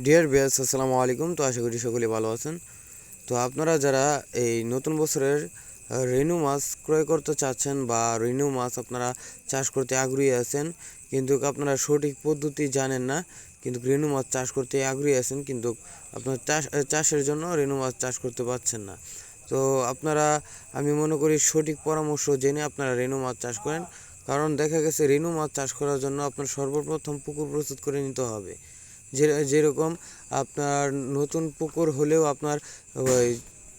Dear viewers, আসসালামু আলাইকুম। তো আশা করি সকলে ভালো আছেন। তো আপনারা যারা এই নতুন বছরের রেনু মাছ ক্রয় করতে চাচ্ছেন বা রেনু মাছ আপনারা চাষ করতে আগ্রহী আছেন, কিন্তু আপনারা সঠিক পদ্ধতি জানেন না, কিন্তু রেনু মাছ চাষ করতে আগ্রহী আছেন, কিন্তু আপনার চাষের জন্য রেনু মাছ চাষ করতে পারছেন না। তো আপনারা, আমি মনে করি সঠিক পরামর্শ জেনে আপনারা রেনু মাছ চাষ করেন। কারণ দেখা গেছে রেনু মাছ চাষ করার জন্য আপনার সর্বপ্রথম পুকুর প্রস্তুত করে নিতে হবে। যেরকম আপনার নতুন পুকুর হলেও আপনার ওই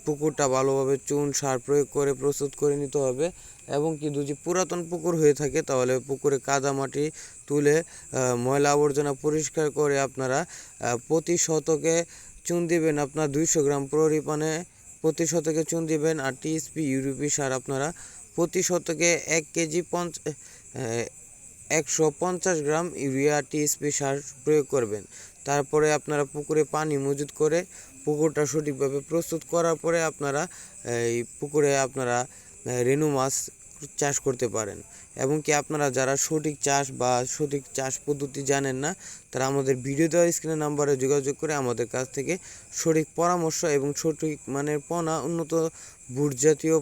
পুকুরটা ভালোভাবে চুন সার প্রয়োগ করে প্রস্তুত করে নিতে হবে। এবং কি যদি পুরাতন পুকুর হয়ে থাকে তাহলে পুকুরে কাদা মাটি তুলে ময়লা আবর্জনা পরিষ্কার করে আপনারা প্রতি শতকে চুন দিবেন আপনার 200 গ্রাম পরিমাণে, প্রতি শতকে চুন দিবেন। আর টিএসপি ইউরিপি সার আপনারা প্রতি শতকে 1 কেজি 150 গ্রাম ইউরিয়া টিএসপি সার প্রয়োগ করবেন। তারপরে আপনারা পুকুরে পানি মজুত করে পুকুরটা সঠিকভাবে প্রস্তুত করার পরে আপনারা এই পুকুরে আপনারা রেনু মাছ চাষ করতে পারেন। এবং কি আপনারা যারা সঠিক চাষ বা সঠিক চাষ পদ্ধতি জানেন না, তারা আমাদের ভিডিও দেওয়া স্ক্রিনের নাম্বারে যোগাযোগ করে আমাদের কাছ থেকে সঠিক পরামর্শ এবং সঠিক মানের পোনা, উন্নত বুট জাতীয়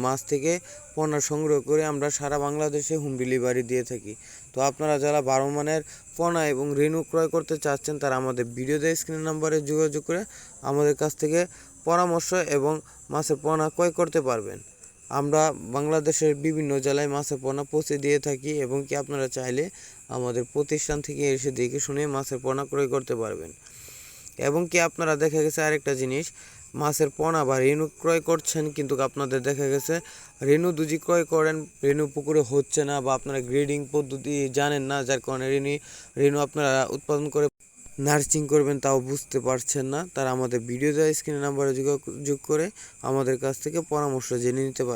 মাছ থেকে পোনা সংগ্রহ করে আমরা সারা বাংলাদেশে হোম ডেলিভারি দিয়ে থাকি। তো আপনারা যারা 12 মানের পোনা এবং রেনু ক্রয় করতে চাচ্ছেন, তারা আমাদের ভিডিও দেওয়া স্ক্রিনের নাম্বারে যোগাযোগ করে আমাদের কাছ থেকে পরামর্শ এবং মাছের পোনা ক্রয় করতে পারবেন। আমরা বাংলাদেশের বিভিন্ন জেলায় মাছের পোনা পৌঁছে দিয়ে থাকি, এবং কি আপনারা চাইলে আমাদের প্রতিষ্ঠান থেকে এসে দেখে শুনে মাছের পোনা ক্রয় করতে পারবেন। এবং কি আপনারা দেখা গেছে আরেকটা জিনিস, মাছের পোনা বা রেনু ক্রয় করছেন, কিন্তু আপনাদের দেখা গেছে রেনু দুজি ক্রয় করেন, রেনু পুকুরে হচ্ছে না, বা আপনারা গ্রেডিং পদ্ধতি জানেন না, যার কারণে রেনু আপনারা উৎপাদন করে নার্সিং করবেন তাও বুঝতে পারছেন না। তারা আমাদের ভিডিও দেওয়া স্ক্রিনের নাম্বারে যোগাযোগ করে আমাদের কাছ থেকে পরামর্শ জেনে নিতে পারে।